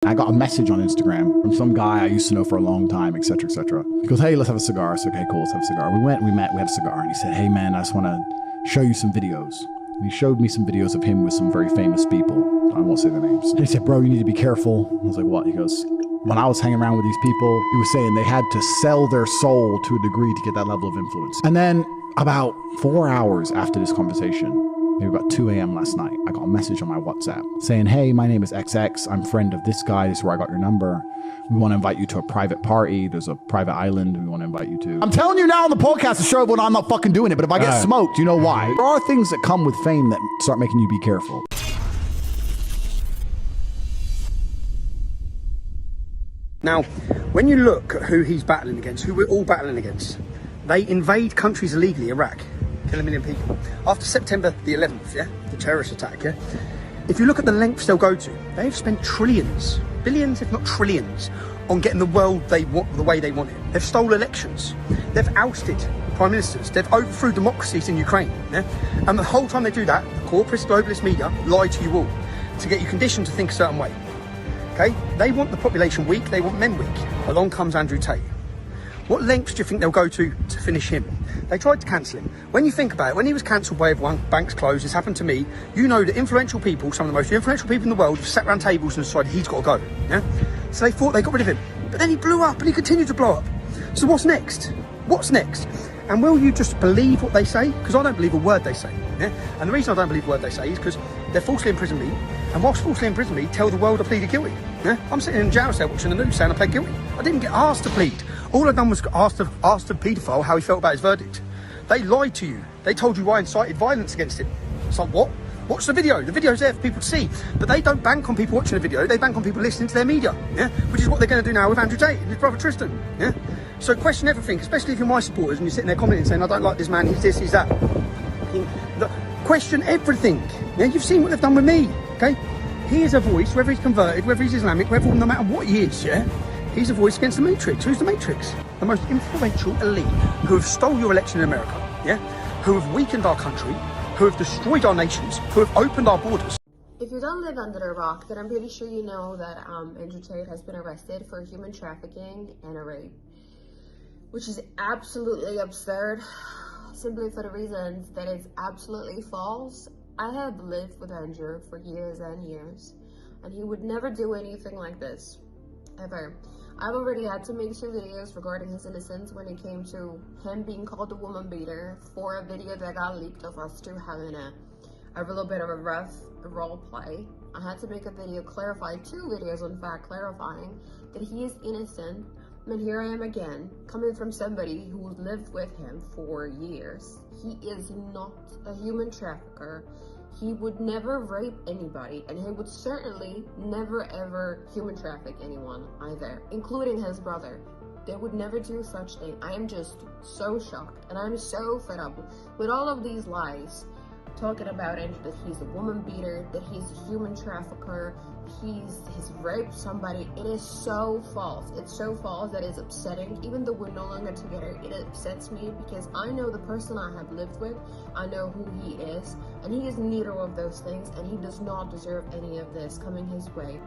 I got a message on Instagram from some guy I used to know for a long time, etc., etc. He goes, hey, let's have a cigar. I said, okay, cool, let's have a cigar. We met, we had a cigar. And he said, hey, man, I just want to show you some videos. And he showed me some videos of him with some very famous people. I won't say their names. And he said, bro, you need to be careful. I was like, what? He goes, when I was hanging around with these people, he was saying they had to sell their soul to a degree to get that level of influence. And then about 4 hours after this conversation, maybe about 2 a.m. last night, I got a message on my WhatsApp saying, hey, my name is XX. I'm a friend of this guy. This is where I got your number. We want to invite you to a private party. There's a private island we want to invite you to. I'm telling you now on the podcast to show everyone I'm not fucking doing it, but if I get smoked, you know why. There are things that come with fame that start making you be careful. Now, when you look at who he's battling against, who we're all battling against, they invade countries illegally, Iraq, kill 1 million people. After September the 11th, yeah, the terrorist attack, yeah, if you look at the lengths they'll go to, they've spent trillions, billions if not trillions, on getting the world they want the way they want it. They've stolen elections, they've ousted prime ministers, they've overthrew democracies in Ukraine, yeah? And the whole time they do that, the corporate globalist media lie to you all to get you conditioned to think a certain way. Okay? They want the population weak, they want men weak. Along comes Andrew Tate. What lengths do you think they'll go to finish him? They tried to cancel him. When you think about it, when he was cancelled by everyone, banks closed, this happened to me, you know that influential people, some of the most influential people in the world, have sat around tables and decided he's got to go. Yeah? So they thought they got rid of him. But then he blew up and he continued to blow up. So what's next? What's next? And will you just believe what they say? Because I don't believe a word they say. Yeah? And the reason I don't believe a word they say is because they're falsely imprisoned me, and whilst falsely imprisoned me, tell the world I pleaded guilty. Yeah? I'm sitting in jail cell watching the news saying I pled guilty. I didn't get asked to plead. All I've done was asked the paedophile how he felt about his verdict. They lied to you. They told you I incited violence against him. It's like, what? Watch the video. The video's there for people to see. But they don't bank on people watching the video. They bank on people listening to their media. Yeah? Which is what they're going to do now with Andrew Tate and his brother Tristan. Yeah? So question everything, especially if you're my supporters and you're sitting there commenting saying, I don't like this man, he's this, he's that. Question everything. Yeah? You've seen what they've done with me. Okay? He is a voice, whether he's converted, whether he's Islamic, whether no matter what he is, yeah? He's a voice against the Matrix. Who's the Matrix? The most influential elite who have stole your election in America, yeah? Who have weakened our country, who have destroyed our nations, who have opened our borders. If you don't live under a rock, then I'm pretty sure you know that Andrew Tate has been arrested for human trafficking and a rape, which is absolutely absurd, simply for the reasons that it's absolutely false. I have lived with Andrew for years and years, and he would never do anything like this, ever. I've already had to make 2 videos regarding his innocence when it came to him being called a woman beater for a video that got leaked of us two having a little bit of a rough role play. I had to make a video clarifying, 2 videos in fact, clarifying that he is innocent. And here I am again, coming from somebody who lived with him for years. He is not a human trafficker. He would never rape anybody, and he would certainly never ever human traffic anyone either, including his brother. They would never do such thing. I am just so shocked, and I'm so fed up with all of these lies talking about Andrew, that he's a woman beater, that he's a human trafficker, he's raped somebody. It is so false. It's so false that it's upsetting. Even though we're no longer together, it upsets me because I know the person I have lived with, I know who he is, and he is neither of those things, and he does not deserve any of this coming his way.